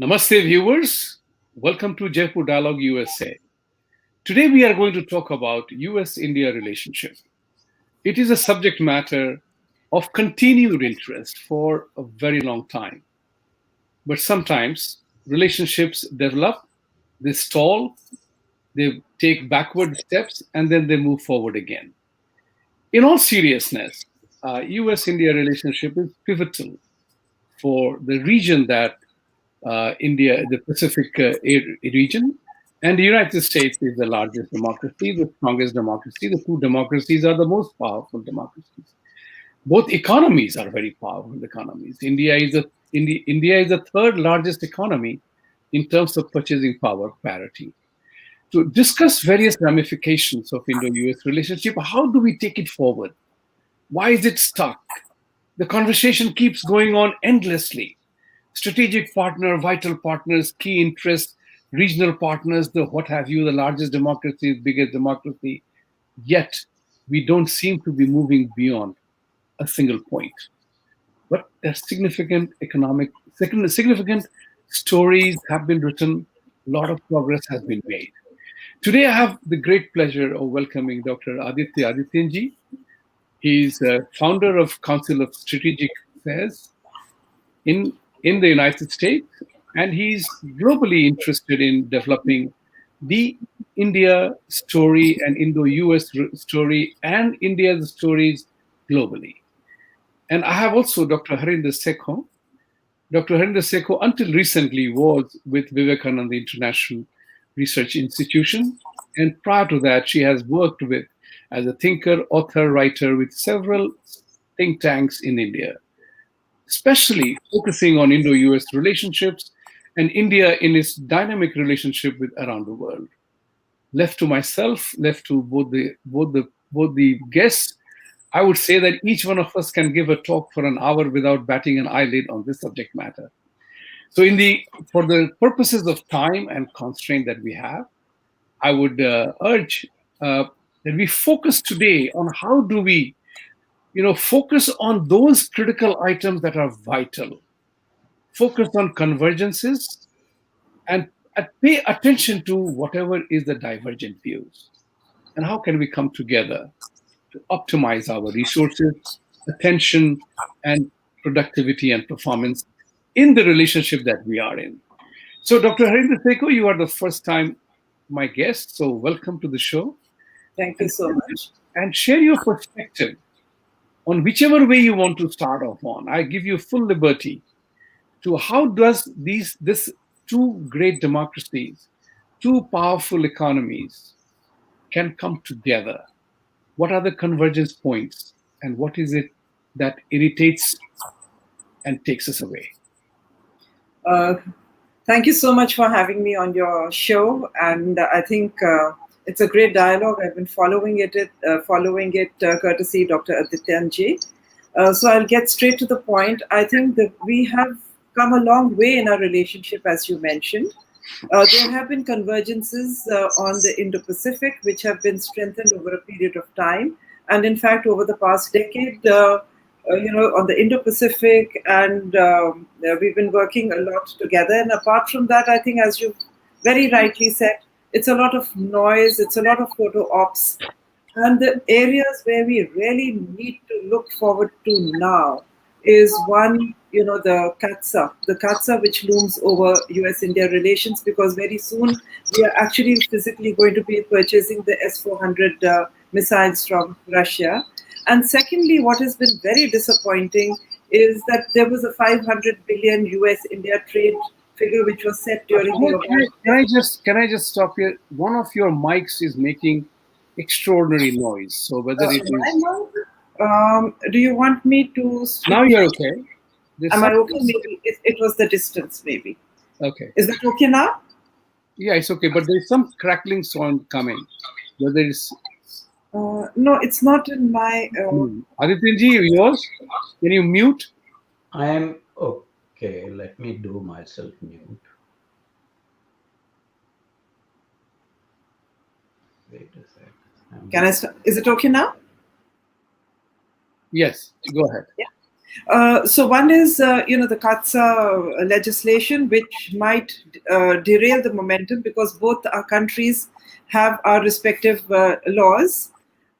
Namaste, viewers. Welcome to Jaipur Dialogue USA. Today, we are going to talk about US India relationship. It is a subject matter of continued interest for a very long time. But sometimes relationships develop, they stall, they take backward steps, and then they move forward again. In all seriousness, US India relationship is pivotal for the region that India, the Pacific region, and the United States is the largest democracy, the strongest democracy. The two democracies are the most powerful democracies. Both economies are very powerful economies. India is the third largest economy in terms of purchasing power parity. To discuss various ramifications of Indo-US relationship, how do we take it forward? Why is it stuck? The conversation keeps going on endlessly. Strategic partner, vital partners, key interests, regional partners, the what have you, the largest democracy, biggest democracy. Yet we don't seem to be moving beyond a single point. But there's significant stories have been written, a lot of progress has been made. Today I have the great pleasure of welcoming Dr. Adit Adityanjee. He's founder of Council of Strategic Affairs in the United States, and he's globally interested in developing the India story and Indo-US story and India's stories globally. And I have also Dr. Harinder Sekhon. Dr. Harinder Sekhon, until recently, was with Vivekananda International Research Institution, and prior to that, she has worked with as a thinker, author, writer with several think tanks in India, especially focusing on Indo-US relationships and India in its dynamic relationship with around the world. Left to myself, left to both the guests, I would say that each one of us can give a talk for an hour without batting an eyelid on this subject matter. So, for the purposes of time and constraint that we have, I would urge that we focus today on how do we focus on those critical items that are vital. Focus on convergences and pay attention to whatever is the divergent views. And how can we come together to optimize our resources, attention, and productivity and performance in the relationship that we are in. So, Dr. Harinder Sekhon, you are the first time my guest, so welcome to the show. Thank you so much. And share your perspective on whichever way you want to start off on. I give you full liberty to how does this two great democracies, two powerful economies can come together? What are the convergence points and what is it that irritates and takes us away? Thank you so much for having me on your show, and I think it's a great dialogue. I've been following it courtesy Dr. Adityanjee. So I'll get straight to the point. I think that we have come a long way in our relationship, as you mentioned. There have been convergences on the Indo-Pacific, which have been strengthened over a period of time. And in fact, over the past decade, on the Indo-Pacific, and we've been working a lot together. And apart from that, I think, as you very rightly said, it's a lot of noise, it's a lot of photo ops. And the areas where we really need to look forward to now is one, the CATSA which looms over US-India relations, because very soon we are actually physically going to be purchasing the S-400 missiles from Russia. And secondly, what has been very disappointing is that there was a 500 billion US-India trade figure which was set during the... Can I just stop here? One of your mics is making extraordinary noise. So whether it is... do you want me to... Now you're okay. Am I okay? Maybe it was the distance, maybe. Okay. Is that okay now? Yeah, it's okay. But there's some crackling sound coming. Whether it's... no, it's not in my... Adityanjee, yours? Can you mute? I am okay. Let me do myself mute. Wait a second. Can I start? Is it okay now? Yes, go ahead. Yeah. So one is, the CATSA legislation, which might derail the momentum because both our countries have our respective laws.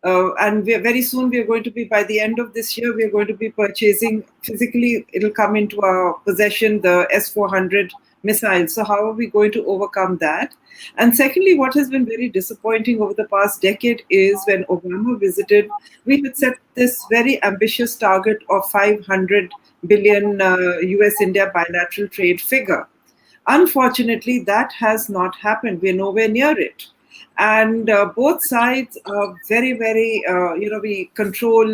And very soon we are going to be, by the end of this year, we are going to be purchasing physically, it'll come into our possession, the S-400 missiles. So how are we going to overcome that? And secondly, what has been very disappointing over the past decade is when Obama visited, we had set this very ambitious target of 500 billion US India bilateral trade figure. Unfortunately, that has not happened. We're nowhere near it. And both sides are very, very, we control,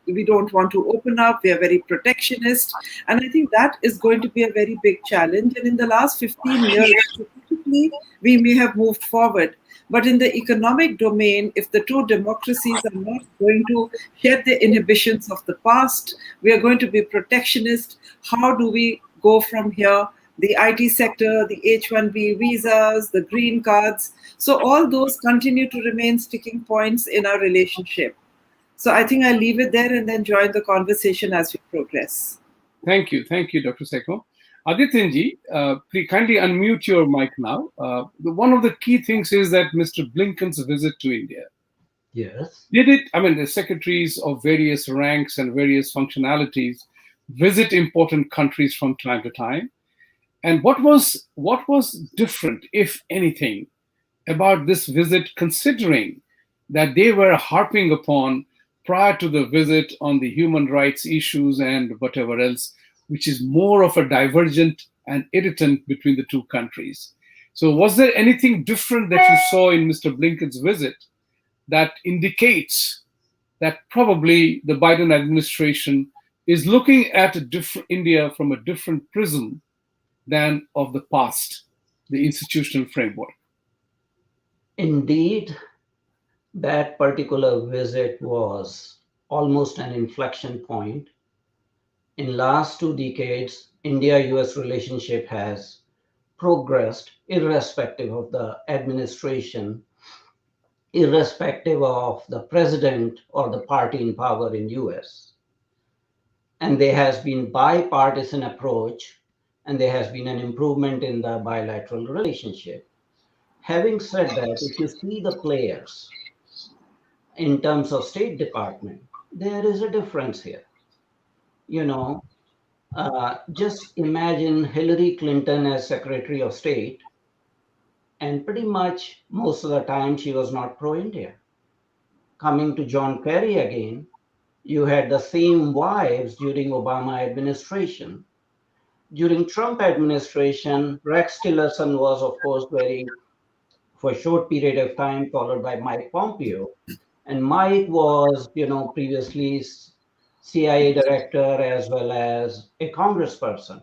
we don't want to open up, we are very protectionist. And I think that is going to be a very big challenge. And in the last 15 years, specifically, we may have moved forward. But in the economic domain, if the two democracies are not going to shed the inhibitions of the past, we are going to be protectionist. How do we go from here? The IT sector, the H-1B visas, the green cards. So all those continue to remain sticking points in our relationship. So I think I'll leave it there and then join the conversation as we progress. Thank you. Thank you, Dr. Sekhon. Adityanjee, please kindly unmute your mic now. One of the key things is that Mr. Blinken's visit to India. Yes. Did it, I mean, the secretaries of various ranks and various functionalities visit important countries from time to time. And what was different, if anything, about this visit, considering that they were harping upon prior to the visit on the human rights issues and whatever else, which is more of a divergent and irritant between the two countries. So was there anything different that you saw in Mr. Blinken's visit that indicates that probably the Biden administration is looking at India from a different prism than of the past, the institutional framework? Indeed, that particular visit was almost an inflection point. In last 2 decades, India-US relationship has progressed irrespective of the administration, irrespective of the president or the party in power in US. And there has been bipartisan approach, and there has been an improvement in the bilateral relationship. Having said that, if you see the players in terms of State Department, there is a difference here. You know, just imagine Hillary Clinton as Secretary of State, and pretty much most of the time she was not pro-India. Coming to John Kerry again, you had the same vibes during Obama administration. During Trump administration, Rex Tillerson was, of course, for a short period of time, followed by Mike Pompeo. And Mike was, previously CIA director as well as a congressperson.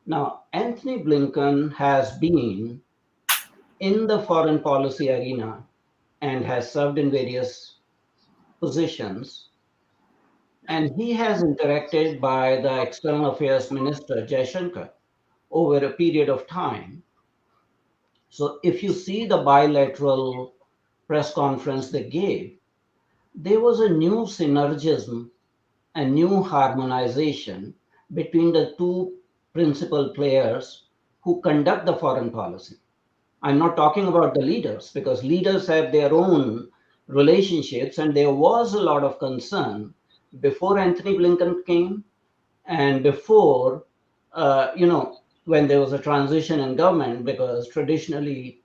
Now, Anthony Blinken has been in the foreign policy arena and has served in various positions. And he has interacted by the External Affairs Minister, Jaishankar, over a period of time. So if you see the bilateral press conference they gave, there was a new synergism and new harmonization between the two principal players who conduct the foreign policy. I'm not talking about the leaders, because leaders have their own relationships, and there was a lot of concern before Anthony Blinken came and before, when there was a transition in government, because traditionally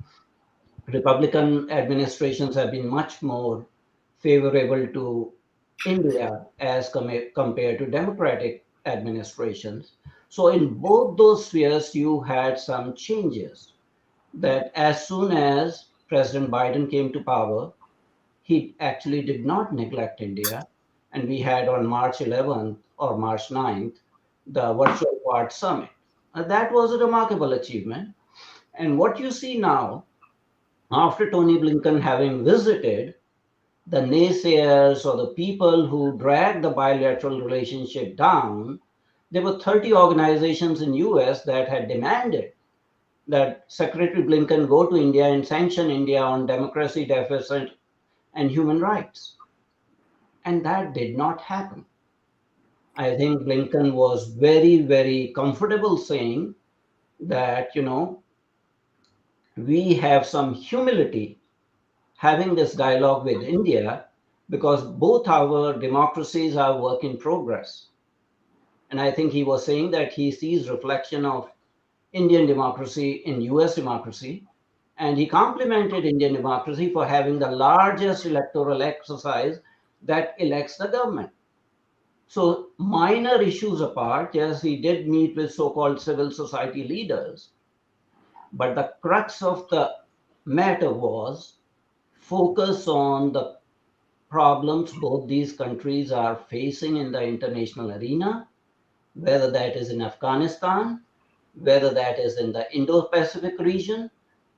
Republican administrations have been much more favorable to India as compared to Democratic administrations. So in both those spheres, you had some changes that as soon as President Biden came to power, he actually did not neglect India. And we had on March 11th or March 9th, the virtual Quad Summit. That was a remarkable achievement. And what you see now, after Tony Blinken having visited, the naysayers or the people who dragged the bilateral relationship down, there were 30 organizations in US that had demanded that Secretary Blinken go to India and sanction India on democracy deficit and human rights. And that did not happen. I think Blinken was very, very comfortable saying that, we have some humility having this dialogue with India because both our democracies are work in progress. And I think he was saying that he sees reflection of Indian democracy in US democracy. And he complimented Indian democracy for having the largest electoral exercise that elects the government. So, minor issues apart, yes, he did meet with so called civil society leaders, but the crux of the matter was focus on the problems both these countries are facing in the international arena, whether that is in Afghanistan, whether that is in the Indo Pacific region,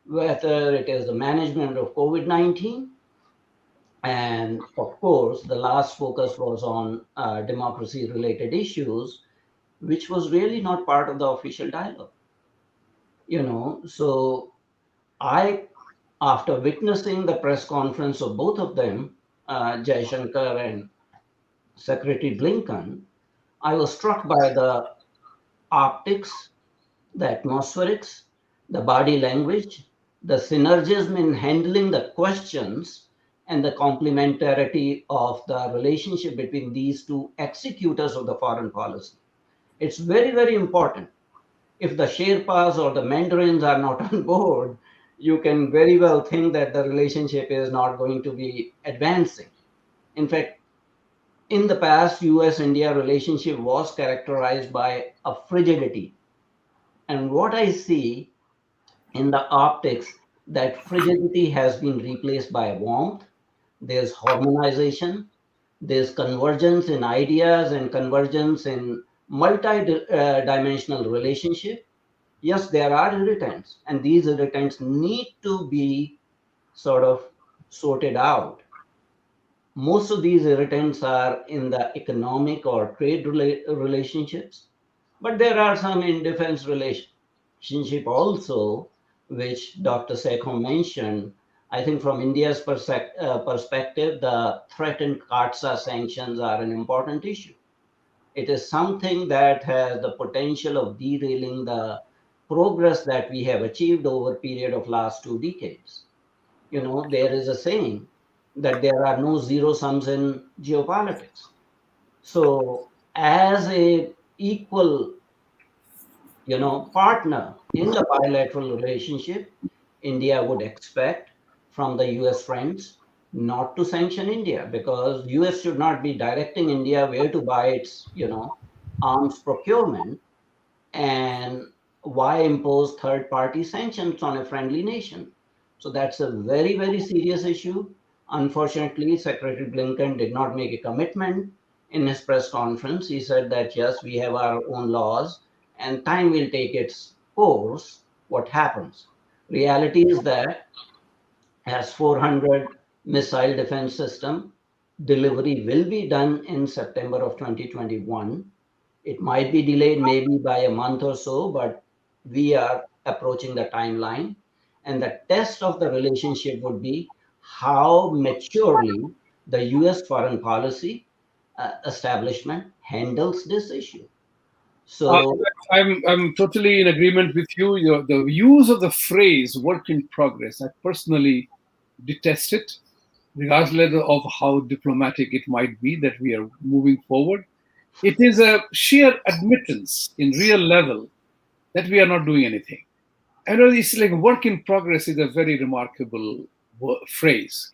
whether it is the management of COVID 19. And of course, the last focus was on democracy related issues, which was really not part of the official dialogue. So I, after witnessing the press conference of both of them, Jaishankar and Secretary Blinken, I was struck by the optics, the atmospherics, the body language, the synergism in handling the questions, and the complementarity of the relationship between these two executors of the foreign policy. It's very, very important. If the Sherpas or the Mandarins are not on board, you can very well think that the relationship is not going to be advancing. In fact, in the past, US India relationship was characterized by a frigidity. And what I see in the optics, that frigidity has been replaced by warmth, there's harmonization, there's convergence in ideas and convergence in multi-dimensional relationship. Yes, there are irritants, and these irritants need to be sort of sorted out. Most of these irritants are in the economic or trade relationships, but there are some in defense relationship also, which Dr. Sekhon mentioned. I think from India's perspective, the threatened CARTSA sanctions are an important issue. It is something that has the potential of derailing the progress that we have achieved over a period of last 2 decades. There is a saying that there are no zero sums in geopolitics. So, as a equal, partner in the bilateral relationship, India would expect from the US friends not to sanction India because US should not be directing India where to buy its, arms procurement, and why impose third party sanctions on a friendly nation. So that's a very, very serious issue. Unfortunately, Secretary Blinken did not make a commitment in his press conference. He said that yes, we have our own laws and time will take its course. What happens? Reality is that as 400 missile defense system delivery will be done in September of 2021. It might be delayed maybe by a month or so, but we are approaching the timeline. And the test of the relationship would be how maturely the US foreign policy establishment handles this issue. Uh, So, I'm totally in agreement with you. The use of the phrase "work in progress," I personally detest it, regardless of how diplomatic it might be that we are moving forward. It is a sheer admittance in real level that we are not doing anything. I know it's like work in progress is a very remarkable phrase.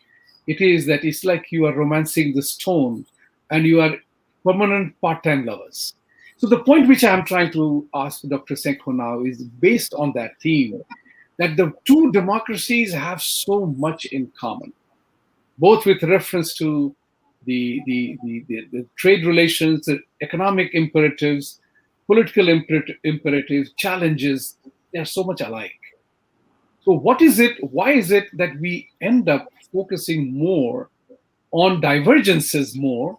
It is that it's like you are romancing the stone and you are permanent part time lovers. So, the point which I'm trying to ask Dr. Sekhon now is based on that theme that the two democracies have so much in common, both with reference to the trade relations, the economic imperatives, political imperatives, challenges. They are so much alike. So, what is it? Why is it that we end up focusing more on divergences more,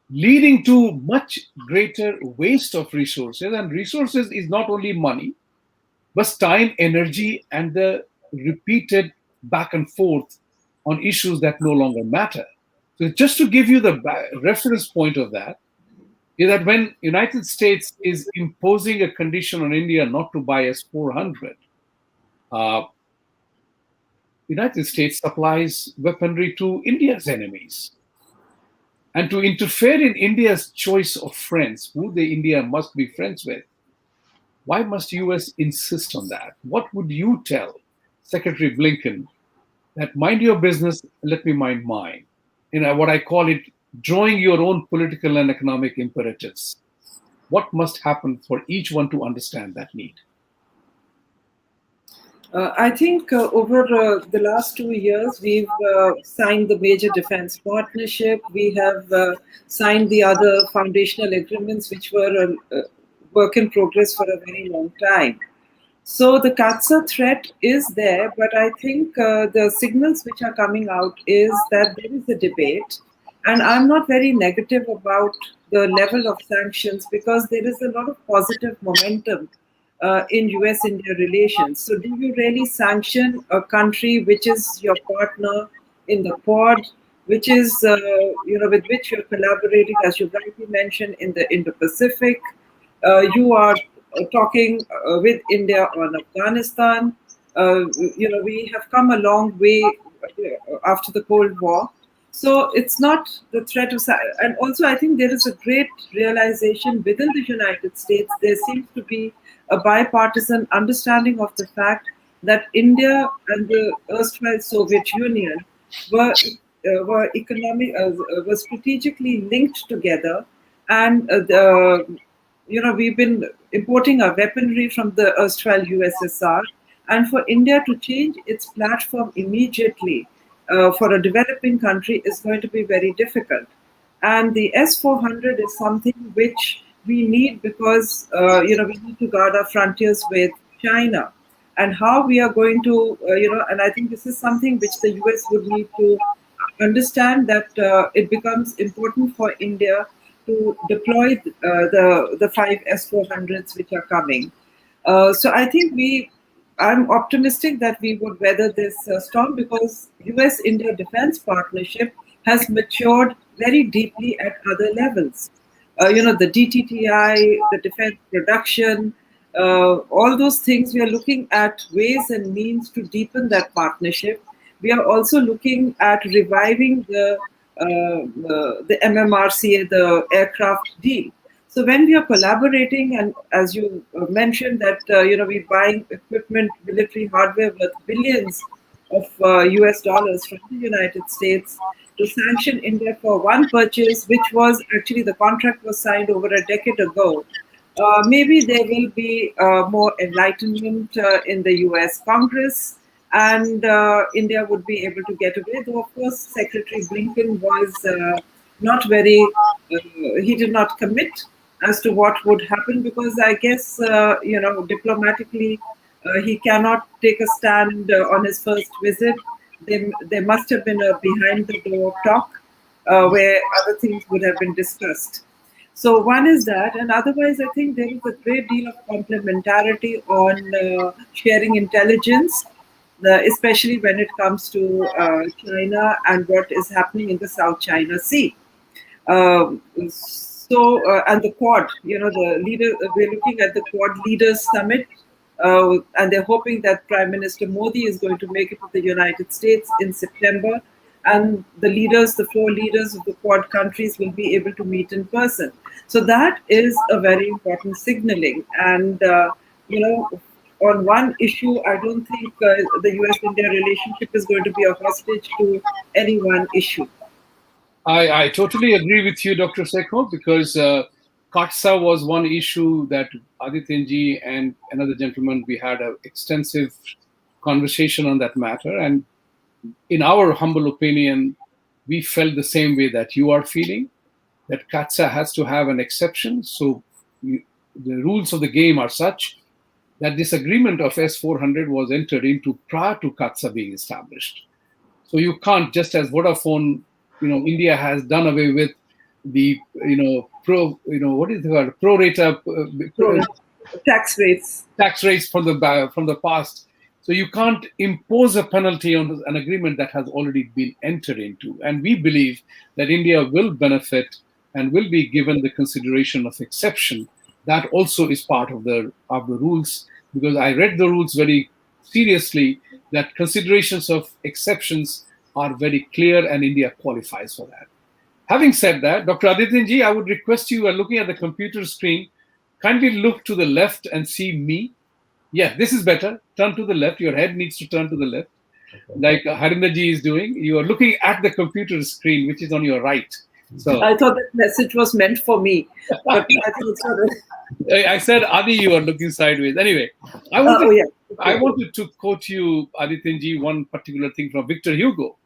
leading to much greater waste of resources? And resources is not only money, but time, energy, and the repeated back and forth on issues that no longer matter. So, just to give you the reference point of that, is that when United States is imposing a condition on India not to buy S-400, uh, United States supplies weaponry to India's enemies. And to interfere in India's choice of friends, who the India must be friends with, why must US insist on that? What would you tell Secretary Blinken that mind your business, let me mind mine? What I call it, drawing your own political and economic imperatives. What must happen for each one to understand that need? I think over the last 2 years, we've signed the major defense partnership. We have signed the other foundational agreements, which were a work in progress for a very long time. So the CATSA threat is there, but I think the signals which are coming out is that there is a debate. And I'm not very negative about the level of sanctions because there is a lot of positive momentum in US-India relations. So do you really sanction a country which is your partner in the Quad, which is, with which you're collaborating, as you rightly mentioned, in the Indo-Pacific? You are talking with India on Afghanistan. We have come a long way after the Cold War. So it's not the threat of, and also I think there is a great realization within the United States. There seems to be a bipartisan understanding of the fact that India and the erstwhile Soviet Union were strategically linked together, and we've been importing our weaponry from the erstwhile USSR, and for India to change its platform immediately for a developing country is going to be very difficult. And the S-400 is something which we need because we need to guard our frontiers with China, and how we are going to and I think this is something which the US would need to understand, that it becomes important for India to deploy the five S-400s which are coming. So I think I'm optimistic that we would weather this storm because US-India defense partnership has matured very deeply at other levels. The DTTI, the defense production, all those things, we are looking at ways and means to deepen that partnership. We are also looking at reviving the MMRCA, the aircraft deal. So when we are collaborating, and as you mentioned that we're buying equipment, military hardware worth billions of US dollars from the United States to sanction India for one purchase, which was actually, the contract was signed over a decade ago. Maybe there will be more enlightenment in the US Congress, and India would be able to get away. Though, of course, Secretary Blinken was not very, he did not commit as to what would happen because I guess, diplomatically, he cannot take a stand on his first visit. There must have been a behind the door talk where other things would have been discussed. So one is that, and otherwise, I think there is a great deal of complementarity on sharing intelligence, especially when it comes to China and what is happening in the South China Sea. And the Quad, the leader, we're looking at the Quad Leaders Summit, and they're hoping that Prime Minister Modi is going to make it to the United States in September, and the four leaders of the Quad countries will be able to meet in person. So that is a very important signaling. And, on one issue, I don't think the US-India relationship is going to be a hostage to any one issue. I totally agree with you, Dr. Sekhon, because CATSA was one issue that Adityanjee and another gentleman, we had an extensive conversation on that matter. And in our humble opinion, we felt the same way that you are feeling, that CATSA has to have an exception. So the rules of the game are such that this agreement of S-400 was entered into prior to CATSA being established. So you can't, just as Vodafone, India has done away with the, what is the word, pro rata tax rates from the past. So you can't impose a penalty on an agreement that has already been entered into. And we believe that India will benefit and will be given the consideration of exception. That also is part of the rules, because I read the rules very seriously, that considerations of exceptions are very clear and India qualifies for that. Having said that, Dr. Adityanjee, I would request you are looking at the computer screen, kindly look to the left and see me. Yeah, this is better. Turn to the left. Your head needs to turn to the left, like Harinder ji is doing. You are looking at the computer screen, which is on your right. So I thought that message was meant for me, but I think it's not. I said, Adi, you are looking sideways. Anyway, Oh yeah. I wanted to quote you, Adityanjee, one particular thing from Victor Hugo,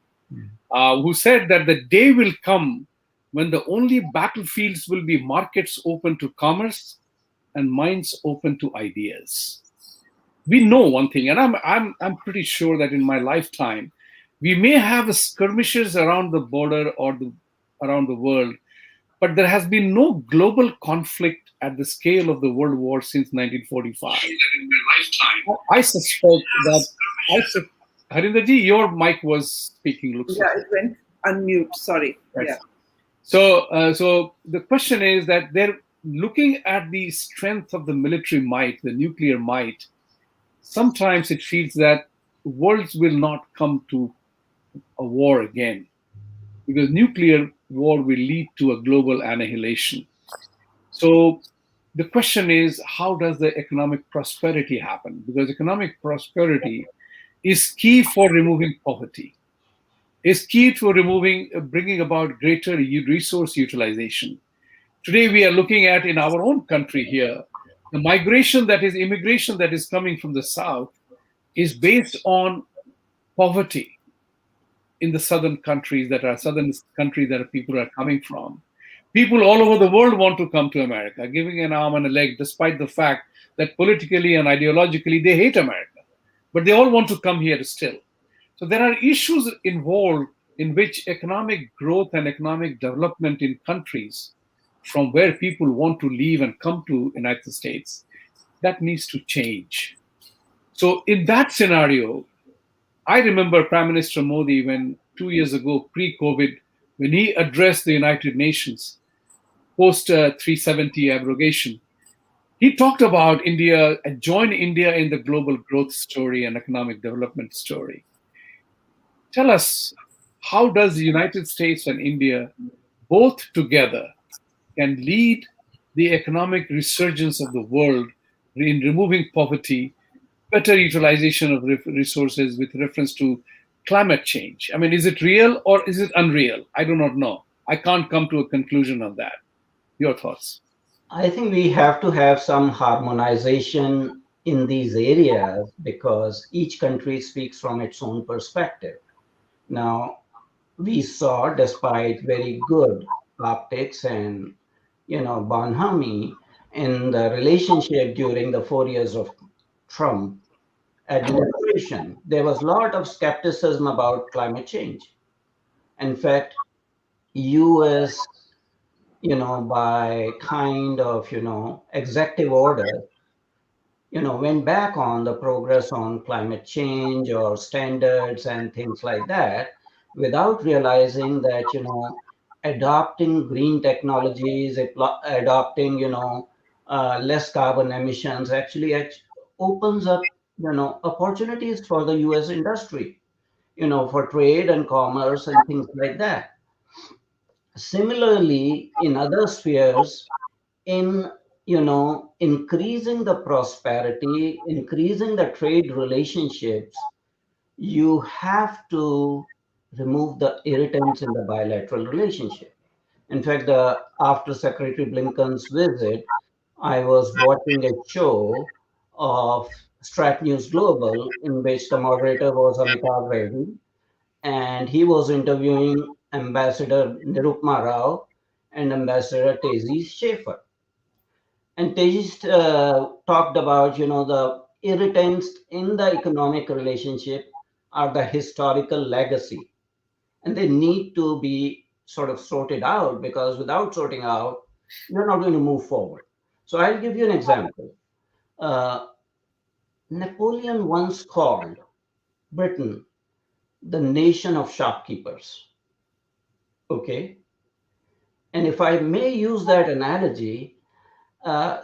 who said that the day will come when the only battlefields will be markets open to commerce and minds open to ideas. We know one thing, and I'm pretty sure that in my lifetime, we may have skirmishes around the border or around the world, but there has been no global conflict at the scale of the World War since 1945. I suspect that. Harinderji, your mic was speaking. Looks Yeah, like. it went unmute. Sorry. Right. Yeah. So the question is that they're looking at the strength of the military might, the nuclear might. Sometimes it feels that worlds will not come to a war again, because nuclear war will lead to a global annihilation. So the question is, how does the economic prosperity happen? Because economic prosperity is key for removing poverty, is key to bringing about greater resource utilization. Today, we are looking at in our own country here, the immigration that is coming from the south is based on poverty in the southern countries that people are coming from. People all over the world want to come to America, giving an arm and a leg, despite the fact that politically and ideologically they hate America. But they all want to come here still. So there are issues involved in which economic growth and economic development in countries from where people want to leave and come to United States, that needs to change. So in that scenario, I remember Prime Minister Modi when 2 years ago, pre-COVID, when he addressed the United Nations post 370 abrogation, he talked about India, join India in the global growth story and economic development story. Tell us, how does the United States and India both together can lead the economic resurgence of the world in removing poverty, better utilization of resources with reference to climate change? I mean, is it real or is it unreal? I do not know. I can't come to a conclusion on that. Your thoughts? I think we have to have some harmonization in these areas because each country speaks from its own perspective. Now, we saw, despite very good optics and bonhomie in the relationship during the 4 years of Trump administration, there was a lot of skepticism about climate change. In fact, U.S. By kind of executive order, went back on the progress on climate change or standards and things like that without realizing that, adopting green technologies, adopting, less carbon emissions actually opens up, opportunities for the US industry, for trade and commerce and things like that. Similarly, in other spheres, in increasing the prosperity, increasing the trade relationships, you have to remove the irritants in the bilateral relationship. In fact, after Secretary Blinken's visit, I was watching a show of Strat News Global in which the moderator was Amitabh Reddy, and he was interviewing Ambassador Nirupma Rao and Ambassador Teji Schaefer. And Tejas talked about, the irritants in the economic relationship are the historical legacy, and they need to be sort of sorted out because without sorting out, you're not going to move forward. So I'll give you an example. Uh, Napoleon once called Britain the nation of shopkeepers. Okay. And if I may use that analogy,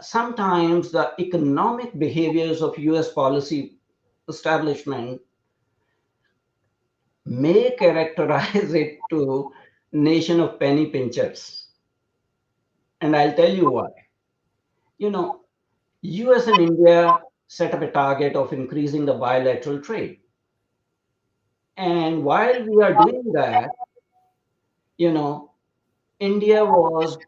sometimes the economic behaviors of US policy establishment may characterize it to nation of penny pinchers. And I'll tell you why. You know, US and India set up a target of increasing the bilateral trade. And while we are doing that, you know, India was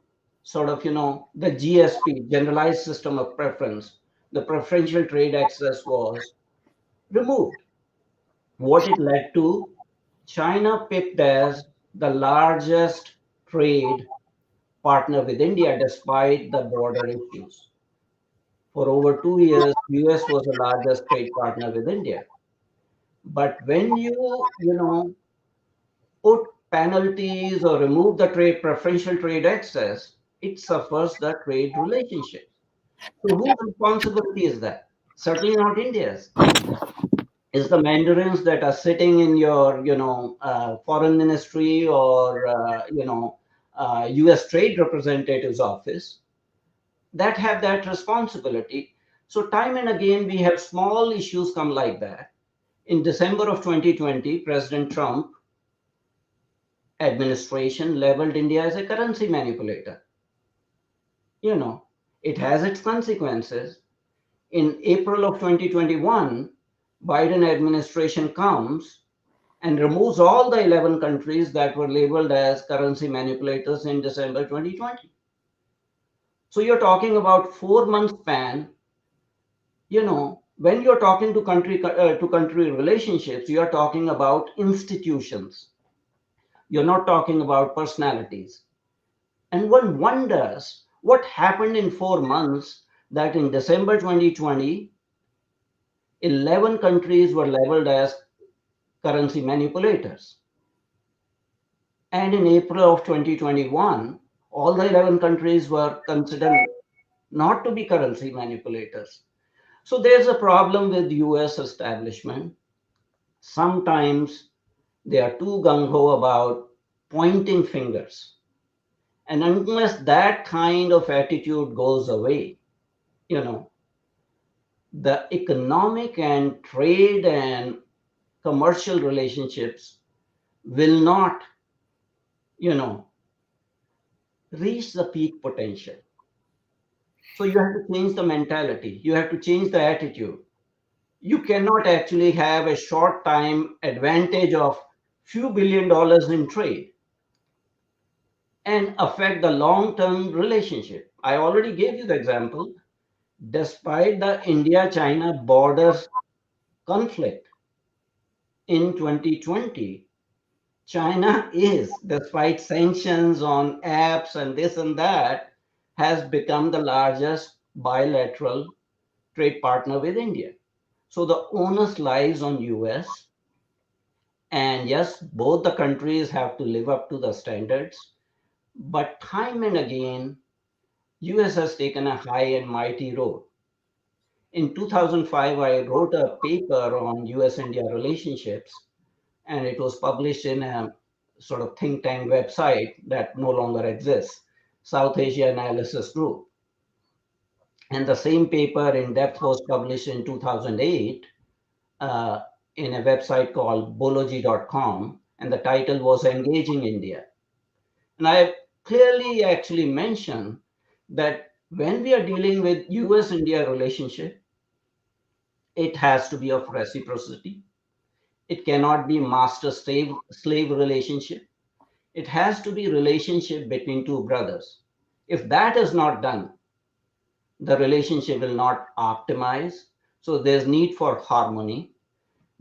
sort of, the GSP, generalized system of preference, the preferential trade access was removed. What it led to, China picked as the largest trade partner with India despite the border issues. For over 2 years, US was the largest trade partner with India. But when put penalties or remove the trade preferential trade access, it suffers the trade relationship. So whose responsibility is that? Certainly not India's. Is the mandarins that are sitting in your foreign ministry or US trade representative's office that have that responsibility. So time and again we have small issues come like that. In December of 2020, President Trump administration labeled India as a currency manipulator. It has its consequences. In April of 2021, Biden administration comes and removes all the 11 countries that were labeled as currency manipulators in December 2020. So you're talking about 4 month span. When you're talking to country relationships, you're talking about institutions. You're not talking about personalities. And one wonders what happened in 4 months that in December 2020, 11 countries were labeled as currency manipulators. And in April of 2021, all the 11 countries were considered not to be currency manipulators. So there's a problem with US establishment. Sometimes they are too gung-ho about pointing fingers. And unless that kind of attitude goes away, the economic and trade and commercial relationships will not, reach the peak potential. So you have to change the mentality. You have to change the attitude. You cannot actually have a short time advantage of few $1 billion in trade and affect the long-term relationship. I already gave you the example. Despite the India-China border conflict in 2020, China is, despite sanctions on apps and this and that, has become the largest bilateral trade partner with India. So the onus lies on US. And yes, both the countries have to live up to the standards. But time and again, US has taken a high and mighty road. In 2005, I wrote a paper on US-India relationships, and it was published in a sort of think tank website that no longer exists, South Asia Analysis Group. And the same paper in depth was published in 2008 in a website called bology.com, and the title was Engaging India. And I clearly actually mentioned that when we are dealing with US-India relationship, it has to be of reciprocity. It cannot be master-slave relationship. It has to be relationship between two brothers. If that is not done, the relationship will not optimize. So there's need for harmony.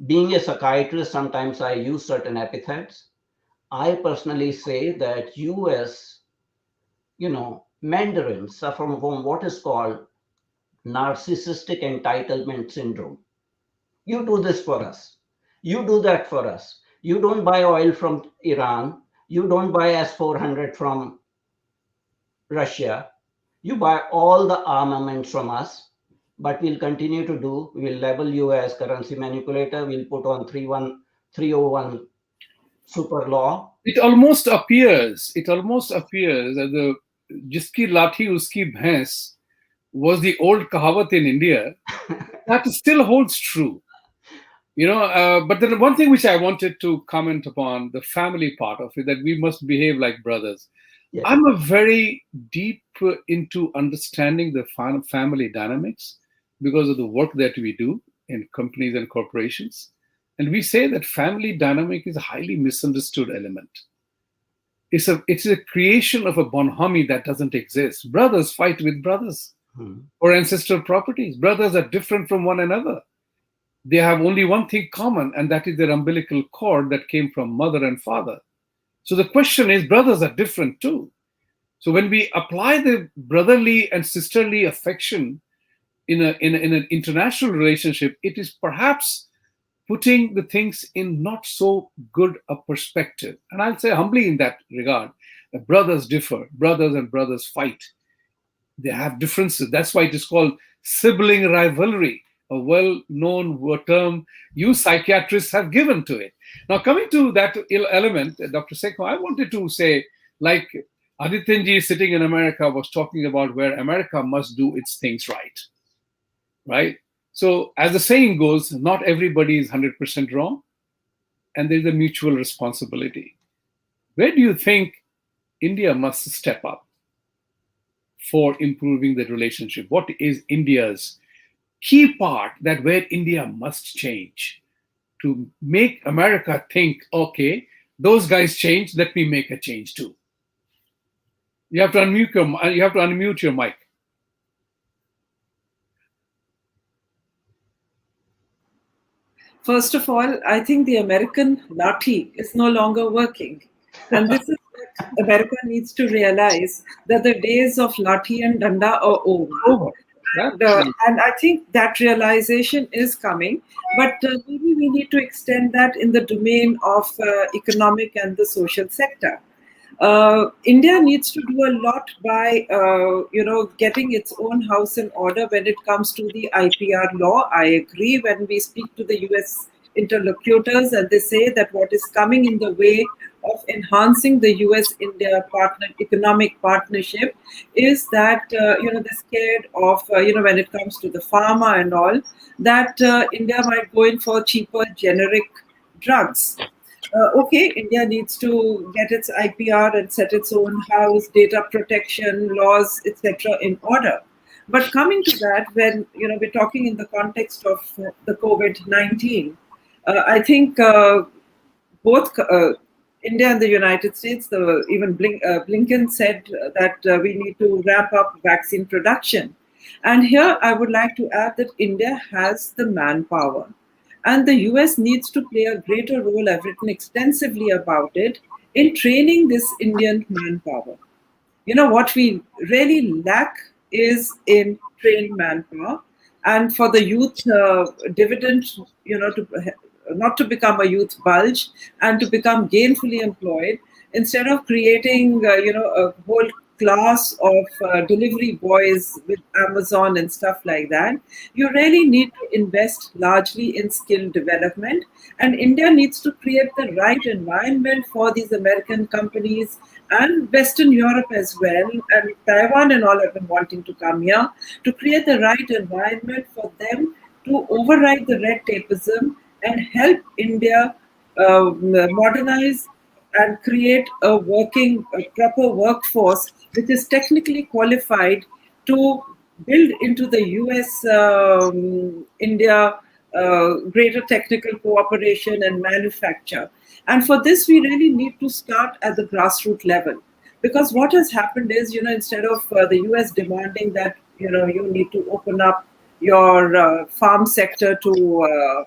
Being a psychiatrist, sometimes I use certain epithets. I personally say that US, Mandarins suffer from what is called narcissistic entitlement syndrome. You do this for us. You do that for us. You don't buy oil from Iran. You don't buy S-400 from Russia. You buy all the armaments from us, but we'll continue to do. We'll label you as currency manipulator. We'll put on 301 super law. It almost appears that the jiski lathi uski bhais was the old kahawat in India. That still holds true. But then one thing which I wanted to comment upon, the family part of it, that we must behave like brothers. Yeah. I'm a very deep into understanding the family dynamics because of the work that we do in companies and corporations. And we say that family dynamic is a highly misunderstood element. It's a creation of a bonhomie that doesn't exist. Brothers fight with brothers for ancestral properties. Brothers are different from one another. They have only one thing common, and that is their umbilical cord that came from mother and father. So the question is, brothers are different too. So when we apply the brotherly and sisterly affection in an international relationship, it is perhaps putting the things in not so good a perspective. And I'll say humbly in that regard, that brothers differ, brothers and brothers fight. They have differences. That's why it is called sibling rivalry, a well-known term you psychiatrists have given to it. Now, coming to that element, Dr. Sekhon, I wanted to say, like Adityanjee sitting in America was talking about where America must do its things right? So, as the saying goes, not everybody is 100% wrong, and there's a mutual responsibility. Where do you think India must step up for improving the relationship? What is India's key part that where India must change to make America think, okay, those guys changed, let me make a change too? You have to unmute your mic. First of all, I think the American lathi is no longer working. And this is what America needs to realize, that the days of lathi and danda are over. And I think that realization is coming. But maybe we need to extend that in the domain of economic and the social sector. India needs to do a lot by, getting its own house in order when it comes to the IPR law. I agree when we speak to the US interlocutors and they say that what is coming in the way of enhancing the US-India economic partnership is that, they're scared of, when it comes to the pharma and all, that India might go in for cheaper generic drugs. Okay, India needs to get its IPR and set its own house, data protection laws, etc. in order. But coming to that, when we're talking in the context of the COVID-19, I think both India and the United States, even Blinken said that we need to ramp up vaccine production. And here I would like to add that India has the manpower. And the US needs to play a greater role. I've written extensively about it in training this Indian manpower. What we really lack is in trained manpower. And for the youth dividend, not to become a youth bulge and to become gainfully employed, instead of creating, a whole class of delivery boys with Amazon and stuff like that, you really need to invest largely in skill development. And India needs to create the right environment for these American companies and Western Europe as well, and Taiwan and all have been wanting to come here, to create the right environment for them to override the red tapeism and help India modernize and create a proper workforce which is technically qualified to build into the US-India greater technical cooperation and manufacture. And for this, we really need to start at the grassroots level. Because what has happened is, instead of the US demanding that, you need to open up your farm sector to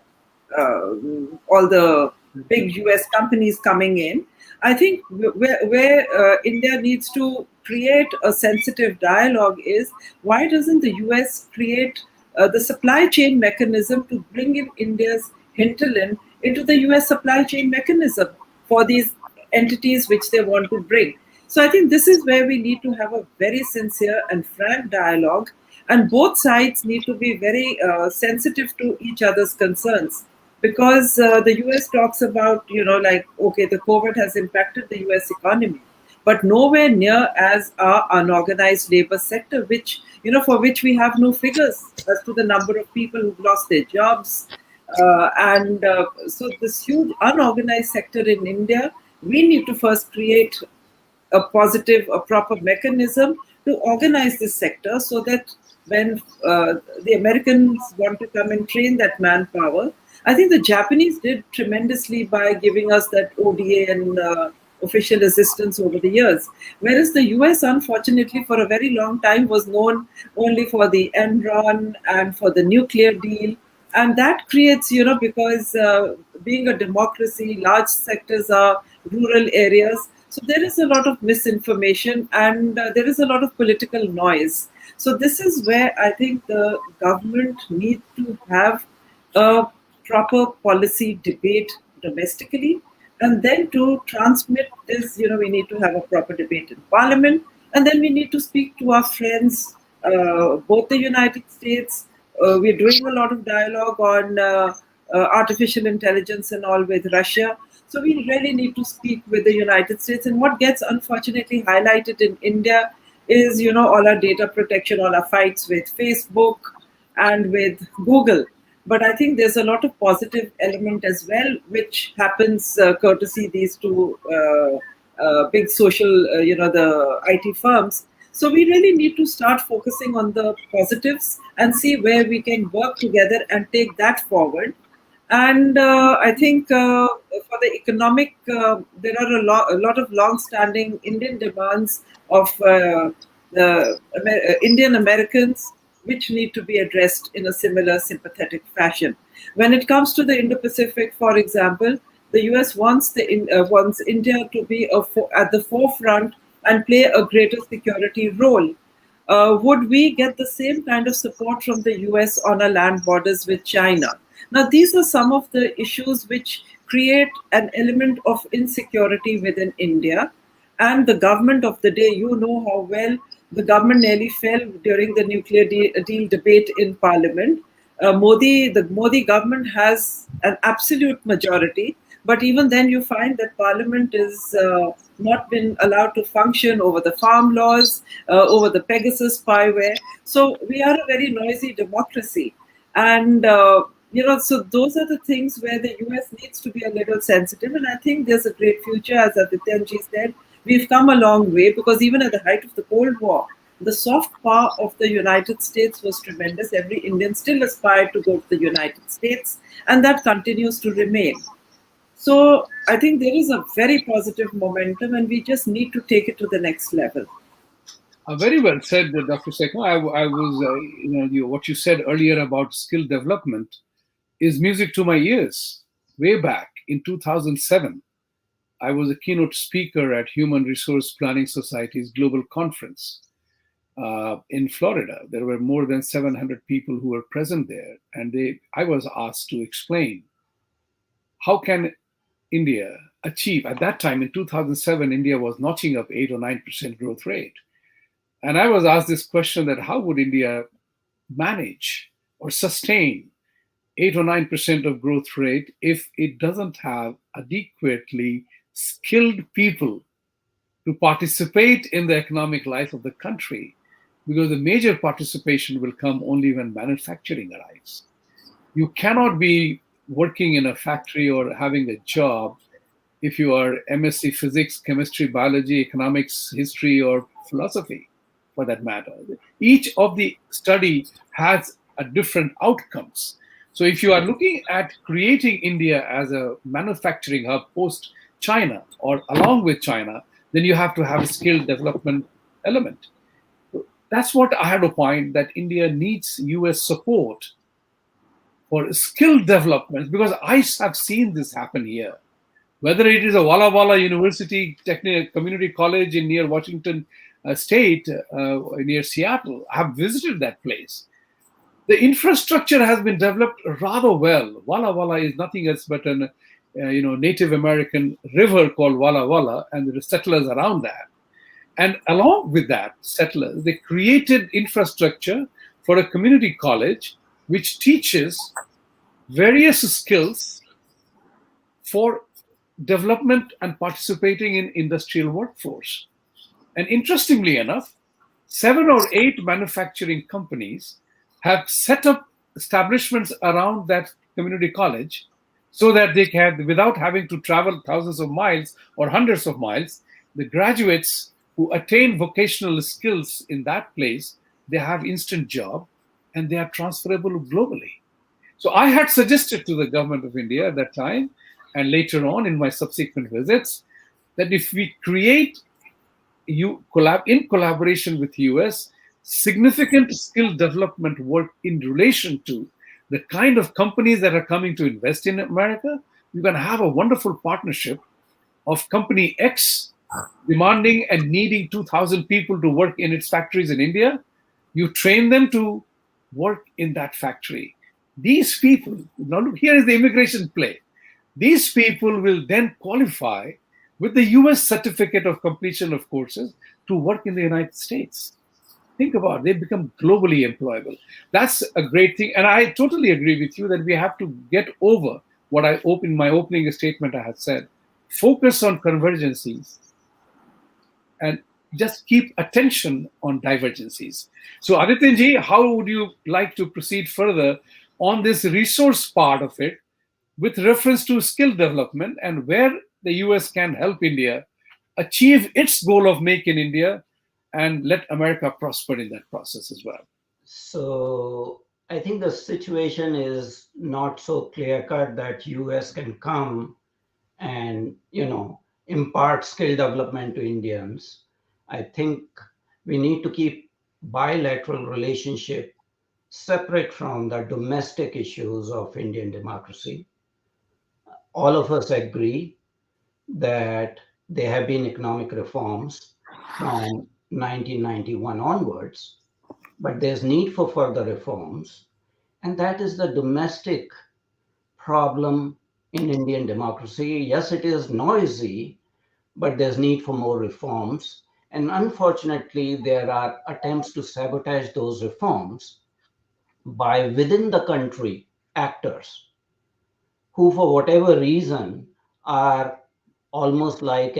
all the big US companies coming in, I think where India needs to create a sensitive dialogue is, why doesn't the US create the supply chain mechanism to bring in India's hinterland into the US supply chain mechanism for these entities which they want to bring? So I think this is where we need to have a very sincere and frank dialogue, and both sides need to be very sensitive to each other's concerns. because the US talks about, like, okay, the COVID has impacted the US economy, but nowhere near as our unorganized labor sector, which, for which we have no figures as to the number of people who've lost their jobs. And so, this huge unorganized sector in India, we need to first create a proper mechanism to organize this sector so that when the Americans want to come and train that manpower, I think the Japanese did tremendously by giving us that ODA and official assistance over the years. Whereas the US, unfortunately, for a very long time was known only for the Enron and for the nuclear deal. And that creates, because being a democracy, large sectors are rural areas. So there is a lot of misinformation and there is a lot of political noise. So this is where I think the government needs to have a proper policy debate domestically, and then to transmit this, we need to have a proper debate in Parliament, and then we need to speak to our friends, both the United States. We're doing a lot of dialogue on artificial intelligence and all with Russia. So we really need to speak with the United States. And what gets unfortunately highlighted in India is, all our data protection, all our fights with Facebook and with Google. But I think there's a lot of positive element as well, which happens courtesy these two big social, the IT firms. So we really need to start focusing on the positives and see where we can work together and take that forward. And I think for the economic, there are a lot of long-standing Indian demands of the Indian Americans, which need to be addressed in a similar sympathetic fashion. When it comes to the Indo-Pacific, for example, the US wants India to be at the forefront and play a greater security role. Would we get the same kind of support from the US on our land borders with China? Now, these are some of the issues which create an element of insecurity within India. And the government of the day, you know how well the government nearly fell during the nuclear deal debate in Parliament. The Modi government has an absolute majority, but even then, you find that Parliament is not been allowed to function over the farm laws, over the Pegasus spyware. So we are a very noisy democracy, and so those are the things where the US needs to be a little sensitive. And I think there's a great future, as Adityanjee said. We've come a long way because even at the height of the Cold War, the soft power of the United States was tremendous. Every Indian still aspired to go to the United States, and that continues to remain. So I think there is a very positive momentum, and we just need to take it to the next level. Very well said, Dr. Sekhon. I was, what you said earlier about skill development is music to my ears. Way back in 2007, I was a keynote speaker at Human Resource Planning Society's global conference in Florida. There were more than 700 people who were present there, and I was asked to explain how can India achieve, at that time in 2007, India was notching up 8 or 9% growth rate. And I was asked this question that how would India manage or sustain 8 or 9% of growth rate if it doesn't have adequately skilled people to participate in the economic life of the country, because the major participation will come only when manufacturing arrives. You cannot be working in a factory or having a job if you are MSc physics, chemistry, biology, economics, history, or philosophy, for that matter. Each of the study has a different outcomes. So if you are looking at creating India as a manufacturing hub post China or along with China, then you have to have a skill development element. That's what I had a point, that India needs US support for skill development, because I have seen this happen here. Whether it is a Walla Walla University Community College in near Washington State, near Seattle, I have visited that place. The infrastructure has been developed rather well. Walla Walla is nothing else but an Native American river called Walla Walla, and there are settlers around that. And along with that, settlers, they created infrastructure for a community college which teaches various skills for development and participating in industrial workforce. And interestingly enough, 7 or 8 manufacturing companies have set up establishments around that community college so that they can, without having to travel thousands of miles or hundreds of miles, the graduates who attain vocational skills in that place, they have instant job and they are transferable globally. So I had suggested to the government of India at that time, and later on in my subsequent visits, that if we create in collaboration with US, significant skill development work in relation to the kind of companies that are coming to invest in America, you can have a wonderful partnership of company X demanding and needing 2,000 people to work in its factories in India. You train them to work in that factory. These people, now look, here is the immigration play. These people will then qualify with the US certificate of completion of courses to work in the United States. Think about it, they become globally employable. That's a great thing. And I totally agree with you that we have to get over what I opened my opening statement I had said. Focus on convergencies and just keep attention on divergencies. So, Adityanji, how would you like to proceed further on this resource part of it with reference to skill development and where the US can help India achieve its goal of Make in India and let America prosper in that process as well? So I think the situation is not so clear cut that US can come and impart skill development to Indians. I think we need to keep bilateral relationship separate from the domestic issues of Indian democracy. All of us agree that there have been economic reforms from 1991 onwards, but there's need for further reforms, and that is the domestic problem in Indian democracy. Yes, it is noisy, but there's need for more reforms. And unfortunately, there are attempts to sabotage those reforms by within the country actors who, for whatever reason, are almost like,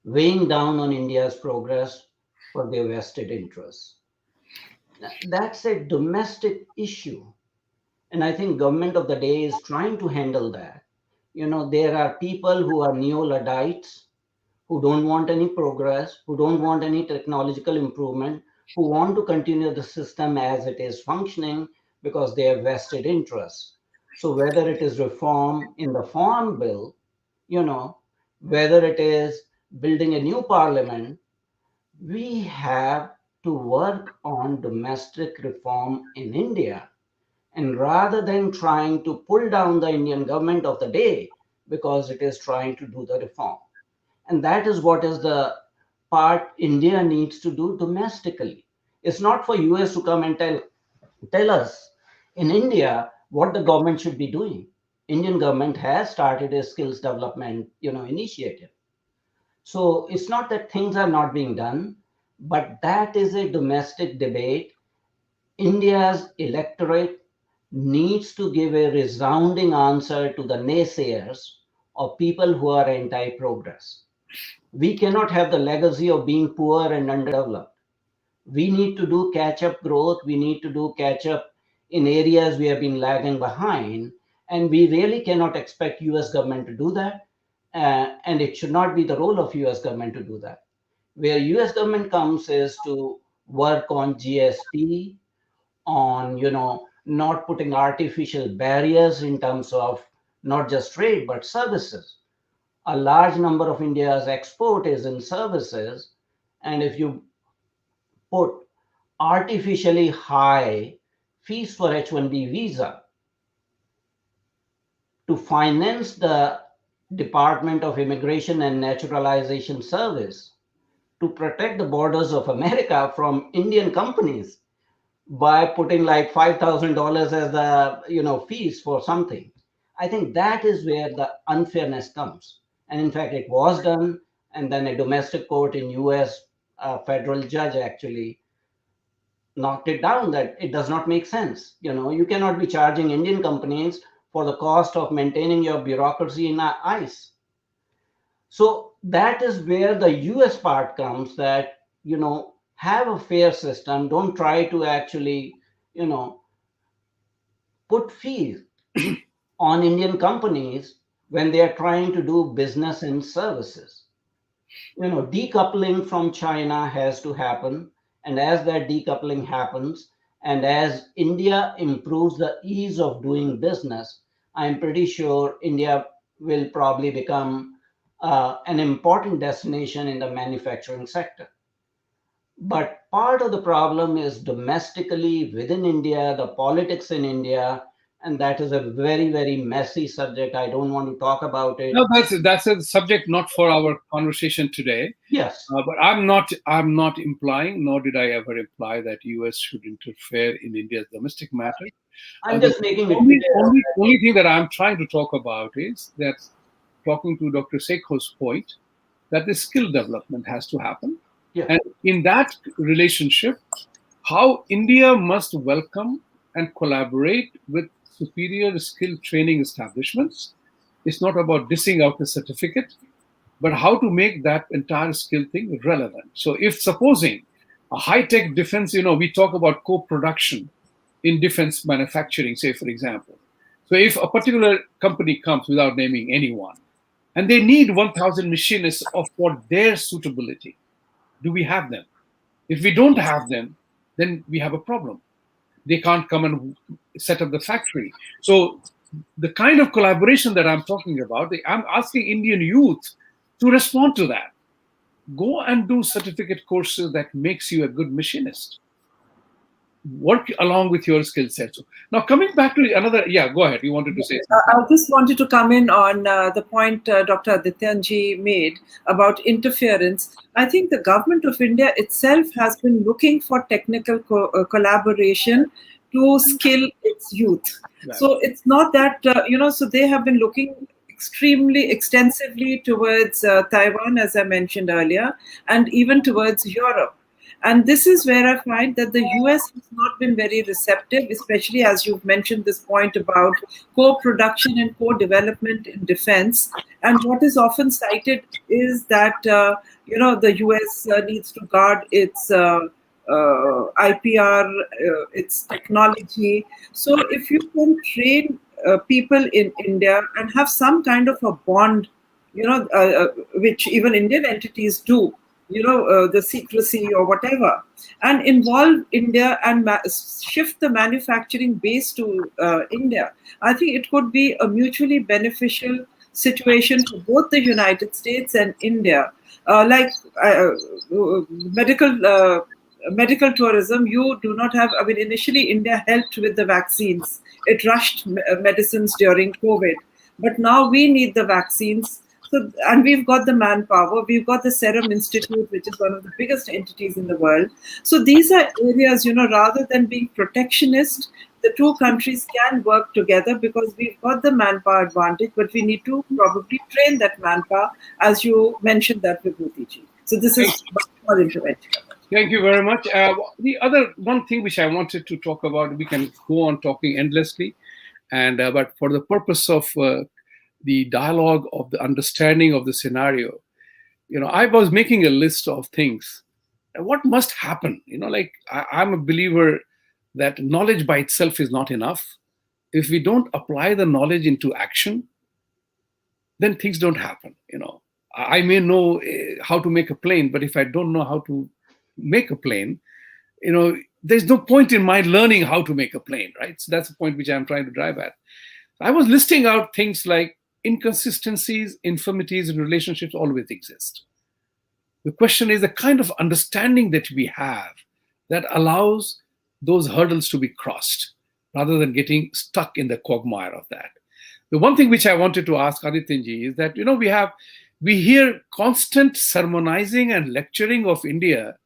weighing down on India's progress for their vested interests. That's a domestic issue. And I think government of the day is trying to handle that. There are people who are neo-Luddites, who don't want any progress, who don't want any technological improvement, who want to continue the system as it is functioning because they have vested interests. So whether it is reform in the farm bill, you know, whether it is building a new parliament, we have to work on domestic reform in India. And rather than trying to pull down the Indian government of the day because it is trying to do the reform. And that is what is the part India needs to do domestically. It's not for US to come and tell us in India what the government should be doing. Indian government has started a skills development, initiative. So it's not that things are not being done, but that is a domestic debate. India's electorate needs to give a resounding answer to the naysayers or people who are anti-progress. We cannot have the legacy of being poor and underdeveloped. We need to do catch-up growth. We need to do catch-up in areas we have been lagging behind. And we really cannot expect US government to do that. And it should not be the role of US government to do that. Where US government comes is to work on GSP, on not putting artificial barriers in terms of not just trade but services. A large number of India's export is in services, and if you put artificially high fees for H-1B visa to finance the Department of Immigration and Naturalization Service to protect the borders of America from Indian companies by putting like $5,000 as the fees for something. I think that is where the unfairness comes. And in fact, it was done, and then a domestic court in US, a federal judge actually knocked it down that it does not make sense. You cannot be charging Indian companies for the cost of maintaining your bureaucracy in ICE. So that is where the US part comes, that, have a fair system. Don't try to actually, put fees on Indian companies when they are trying to do business and services. Decoupling from China has to happen. And as that decoupling happens, and as India improves the ease of doing business, I'm pretty sure India will probably become an important destination in the manufacturing sector. But part of the problem is domestically within India, the politics in India, and that is a very, very messy subject. I don't want to talk about it. No, that's a subject not for our conversation today. Yes. But I'm not implying, nor did I ever imply that US should interfere in India's domestic matter. I'm The just making it only thing that I'm trying to talk about is that, talking to Dr. Sekhon's point, that the skill development has to happen. Yeah. And in that relationship, how India must welcome and collaborate with superior skill training establishments. It's not about dissing out the certificate, but how to make that entire skill thing relevant. So if supposing a high-tech defense, we talk about co-production in defense manufacturing, say, for example. So if a particular company comes, without naming anyone, and they need 1,000 machinists for their suitability, do we have them? If we don't have them, then we have a problem. They can't come and set up the factory. So the kind of collaboration that I'm talking about, I'm asking Indian youth to respond to that. Go and do certificate courses that makes you a good machinist. Work along with your skill set. So now coming back to another, go ahead. You wanted to say something. I just wanted to come in on the point Dr. Adityanjee made about interference. I think the government of India itself has been looking for technical collaboration to skill its youth. Right. So it's not that, so they have been looking extremely extensively towards Taiwan, as I mentioned earlier, and even towards Europe. And this is where I find that the US has not been very receptive, especially as you've mentioned this point about co-production and co-development in defense. And what is often cited is that, the US needs to guard its IPR, its technology. So if you can train people in India and have some kind of a bond, which even Indian entities do, the secrecy or whatever, and involve India and shift the manufacturing base to India, I think it could be a mutually beneficial situation for both the United States and India. Medical tourism, you do not have, initially India helped with the vaccines. It rushed medicines during COVID, but now we need the vaccines. So, and we've got the manpower, we've got the Serum Institute, which is one of the biggest entities in the world. So these are areas, rather than being protectionist, the two countries can work together because we've got the manpower advantage, but we need to probably train that manpower, as you mentioned that with Mutiji. So this is more intervention. Thank you very much. The other one thing which I wanted to talk about, we can go on talking endlessly, and but for the purpose of the dialogue of the understanding of the scenario, I was making a list of things. What must happen? I'm a believer that knowledge by itself is not enough. If we don't apply the knowledge into action, then things don't happen. I may know how to make a plane, but if I don't know how to make a plane, there's no point in my learning how to make a plane, right? So that's the point which I'm trying to drive at. I was listing out things like inconsistencies, infirmities in relationships always exist. The question is the kind of understanding that we have that allows those hurdles to be crossed rather than getting stuck in the quagmire of that. The one thing which I wanted to ask Adityanjee is that, we hear constant sermonizing and lecturing of India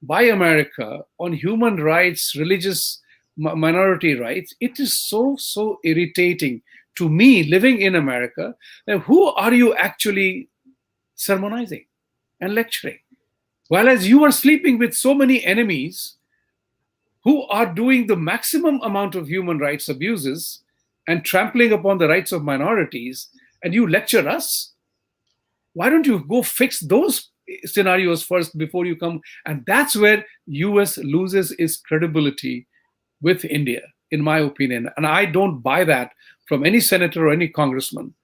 by America on human rights, religious minority rights. It is so irritating to me living in America. Now, who are you actually sermonizing and lecturing? While as you are sleeping with so many enemies, who are doing the maximum amount of human rights abuses and trampling upon the rights of minorities, and you lecture us? Why don't you go fix those scenarios first before you come? And that's where US loses its credibility with India, in my opinion. And I don't buy that from any senator or any congressman,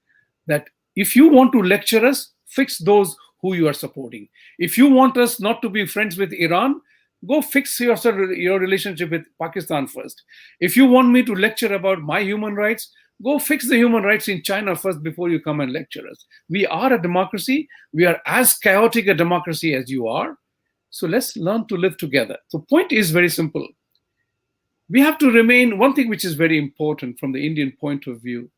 that if you want to lecture us, fix those who you are supporting. If you want us not to be friends with Iran, go fix your relationship with Pakistan first. If you want me to lecture about my human rights, go fix the human rights in China first before you come and lecture us. We are a democracy. We are as chaotic a democracy as you are. So let's learn to live together. The point is very simple. We have to remain, one thing which is very important from the Indian point of view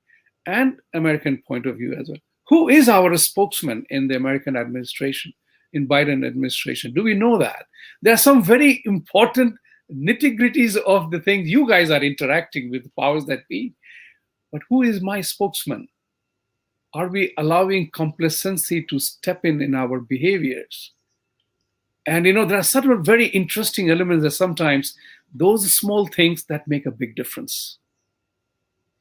and American point of view as well. Who is our spokesman in the American administration, in Biden administration? Do we know that? There are some very important nitty-gritties of the things you guys are interacting with, powers that be. But who is my spokesman? Are we allowing complacency to step in our behaviors? And there are certain very interesting elements that sometimes those small things that make a big difference.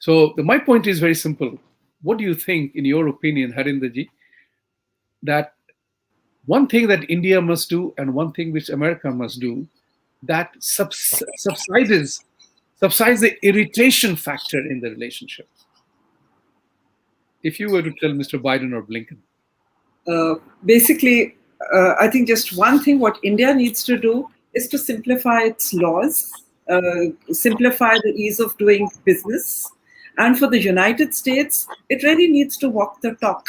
So my point is very simple. What do you think, in your opinion, Harinderji, that one thing that India must do and one thing which America must do that subsides the irritation factor in the relationship? If you were to tell Mr. Biden or Blinken. Basically, I think just one thing what India needs to do is to simplify its laws, simplify the ease of doing business. And for the United States, it really needs to walk the talk.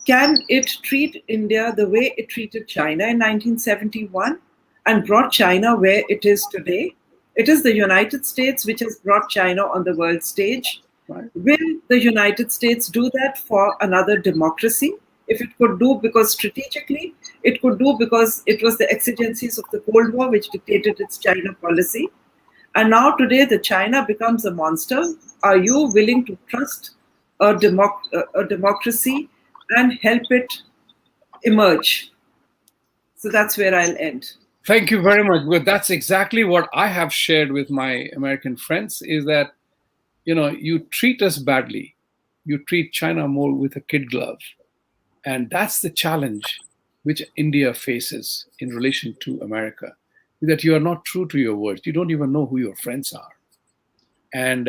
Can it treat India the way it treated China in 1971 and brought China where it is today? It is the United States which has brought China on the world stage. Right. Will the United States do that for another democracy? If it could do, because strategically, it could do because it was the exigencies of the Cold War which dictated its China policy. And now today, the China becomes a monster. Are you willing to trust a democracy and help it emerge? So that's where I'll end. Thank you very much. Well, that's exactly what I have shared with my American friends, is that, you treat us badly. You treat China more with a kid glove. And that's the challenge which India faces in relation to America, that you are not true to your words. You don't even know who your friends are. And,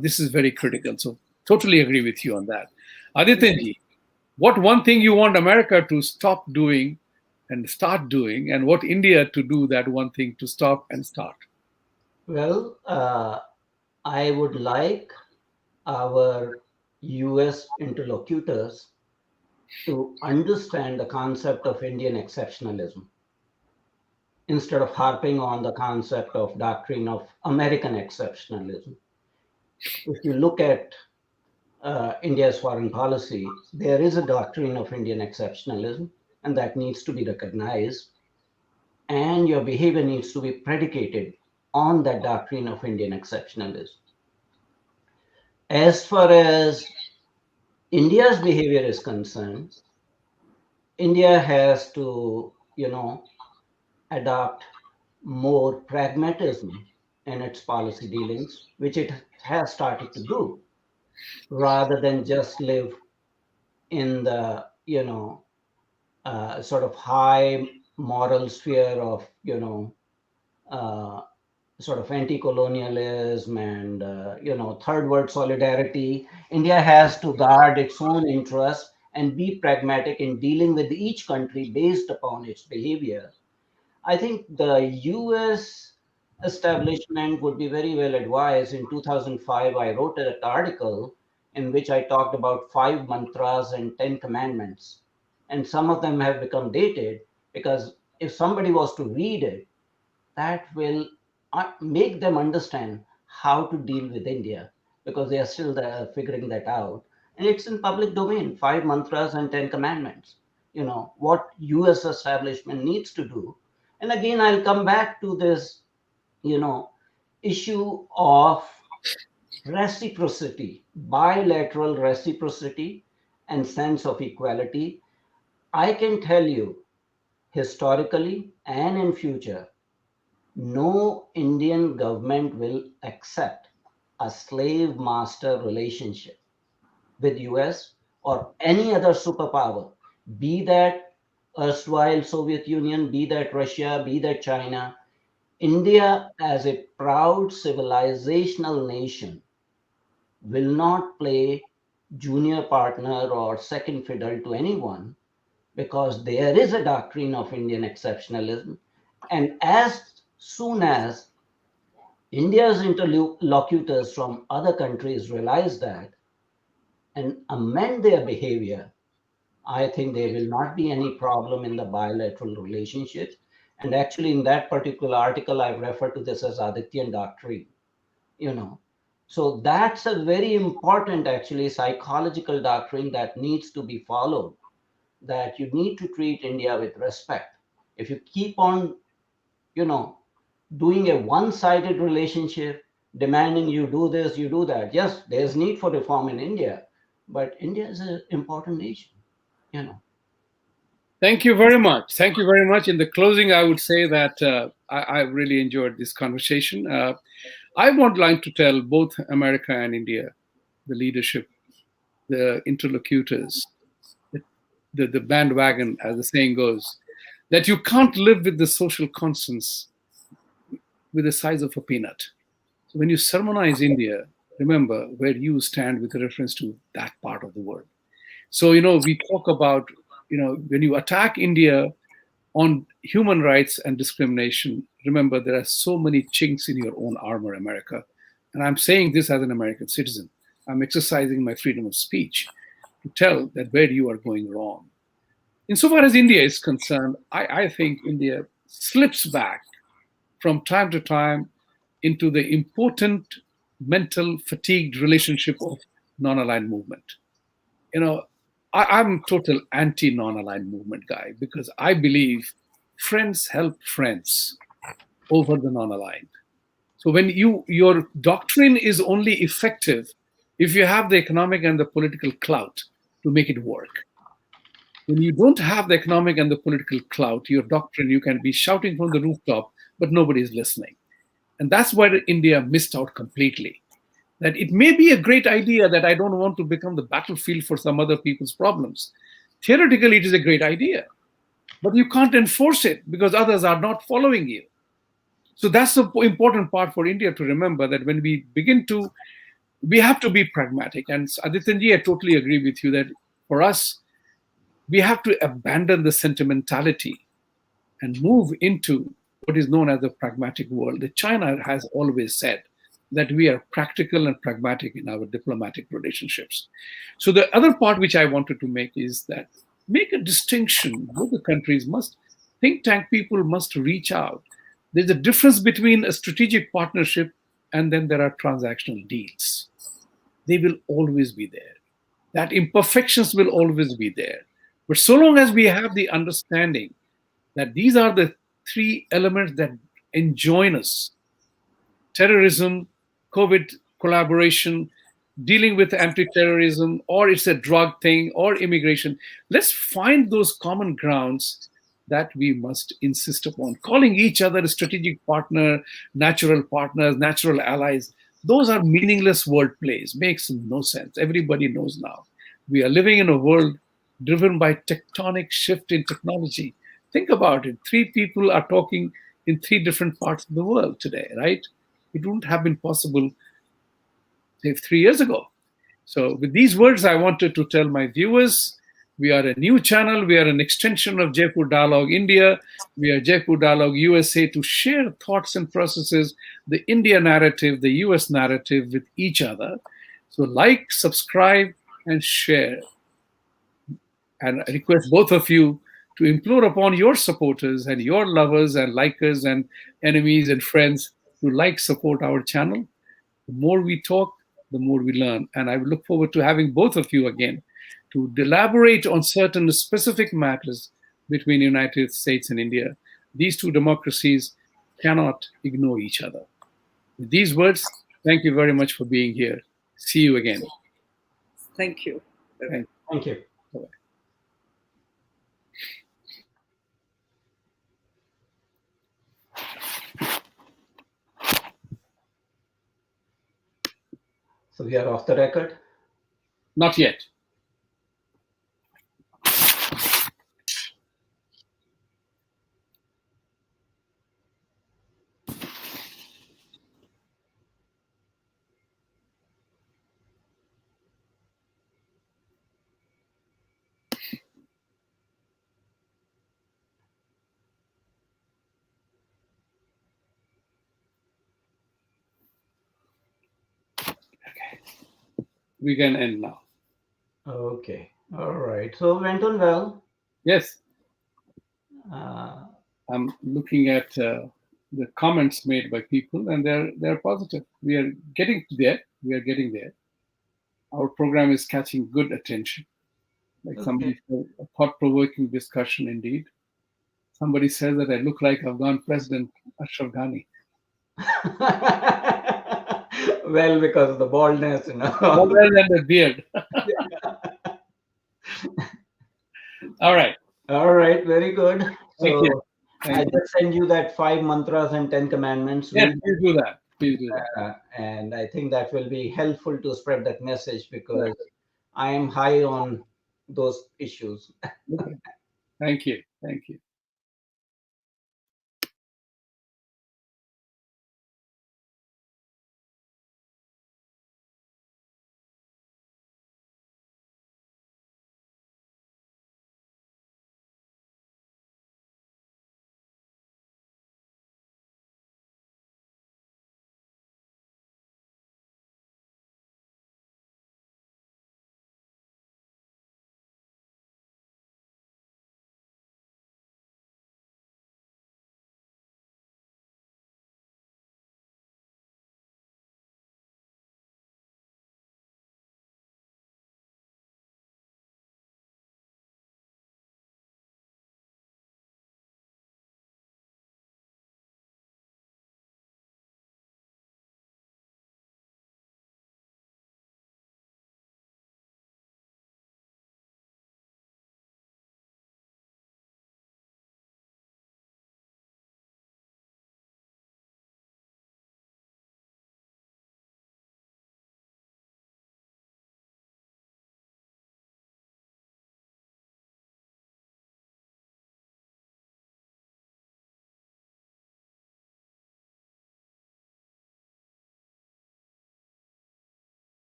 this is very critical. So totally agree with you on that. Adityanjee, what one thing you want America to stop doing and start doing, and what India to do that one thing to stop and start? Well, I would like our US interlocutors to understand the concept of Indian exceptionalism instead of harping on the concept of doctrine of American exceptionalism. If you look at India's foreign policy, there is a doctrine of Indian exceptionalism, and that needs to be recognized. And your behavior needs to be predicated on that doctrine of Indian exceptionalism. As far as India's behavior is concerned, India has to, adopt more pragmatism in its policy dealings, which it has started to do, rather than just live in the, sort of high moral sphere of, sort of anti-colonialism and, third world solidarity. India has to guard its own interests and be pragmatic in dealing with each country based upon its behavior. I think the US establishment would be very well advised. In 2005, I wrote an article in which I talked about 5 mantras and 10 commandments. And some of them have become dated, because if somebody was to read it, that will make them understand how to deal with India, because they are still figuring that out. And it's in public domain, 5 mantras and 10 commandments, what US establishment needs to do. And again, I'll come back to this, issue of reciprocity, bilateral reciprocity and sense of equality. I can tell you, historically and in future, No Indian government will accept a slave master relationship with US or any other superpower, be that erstwhile Soviet Union, be that Russia, be that China. India, as a proud civilizational nation, will not play junior partner or second fiddle to anyone, because there is a doctrine of Indian exceptionalism. And as soon as India's interlocutors from other countries realize that and amend their behavior, I think there will not be any problem in the bilateral relationships. And actually, in that particular article, I refer to this as Adityan doctrine, you know. So that's a very important, actually, psychological doctrine that needs to be followed, that you need to treat India with respect. If you keep on, you know, doing a one-sided relationship, demanding you do this, you do that. Yes, there's need for reform in India, but India is an important nation, you know. Thank you very much. Thank you very much. In the closing, I would say that I really enjoyed this conversation. I would like to tell both America and India, the leadership, the interlocutors, the bandwagon, as the saying goes, that you can't live with the social constants with the size of a peanut. So when you sermonize India, remember where you stand with reference to that part of the world. So, we talk about, when you attack India on human rights and discrimination, remember there are so many chinks in your own armor, America. And I'm saying this as an American citizen. I'm exercising my freedom of speech to tell that where you are going wrong. Insofar as India is concerned, I think India slips back from time to time into the important mental fatigued relationship of non-aligned movement. I'm total anti non-aligned movement guy because I believe friends help friends over the non-aligned. So when your doctrine is only effective if you have the economic and the political clout to make it work. When you don't have the economic and the political clout, your doctrine, you can be shouting from the rooftop, but nobody is listening. And that's where India missed out completely. That it may be a great idea that I don't want to become the battlefield for some other people's problems. Theoretically, it is a great idea, but you can't enforce it because others are not following you. So that's the important part for India to remember, that when we have to be pragmatic. And Adityanjee, I totally agree with you that for us, we have to abandon the sentimentality and move into what is known as the pragmatic world. That China has always said that we are practical and pragmatic in our diplomatic relationships. So the other part which I wanted to make is that make a distinction. Both the countries must, think tank people must reach out. There's a difference between a strategic partnership and then there are transactional deals. They will always be there. That imperfections will always be there. But so long as we have the understanding that these are the three elements that enjoin us: terrorism, COVID collaboration, dealing with anti-terrorism, or it's a drug thing, or immigration. Let's find those common grounds that we must insist upon. Calling each other a strategic partner, natural partners, natural allies, those are meaningless word plays, makes no sense. Everybody knows now. We are living in a world driven by tectonic shift in technology. Think about it. Three people are talking in three different parts of the world today, right? It wouldn't have been possible, say, 3 years ago. So with these words, I wanted to tell my viewers, we are a new channel. We are an extension of Jaipur Dialogue India. We are Jaipur Dialogue USA to share thoughts and processes, the India narrative, the US narrative with each other. So like, subscribe, and share. And I request both of you to implore upon your supporters and your lovers and likers and enemies and friends to like, support our channel. The more we talk, the more we learn. And I look forward to having both of you again to elaborate on certain specific matters between the United States and India. These two democracies cannot ignore each other. With these words, thank you very much for being here. See you again. Thank you. Thank you. Bye-bye. So we are off the record. Not yet. We can end now. Okay. All right. So went on well. Yes, Uh, I'm looking at the comments made by people, and they're positive. We are getting there. We are getting there. Our program is catching good attention. Like okay. somebody said, a thought-provoking discussion indeed. Somebody says that I look like Afghan President Ashraf Ghani. Well, because of the baldness, you know. Well, and the beard. All right. All right, very good. Thank you. So I Thank you. just send you that 5 mantras and 10 commandments. Yes, please do that. Please do that. And I think that will be helpful to spread that message Right. because I am high on those issues. Okay. Thank you. Thank you.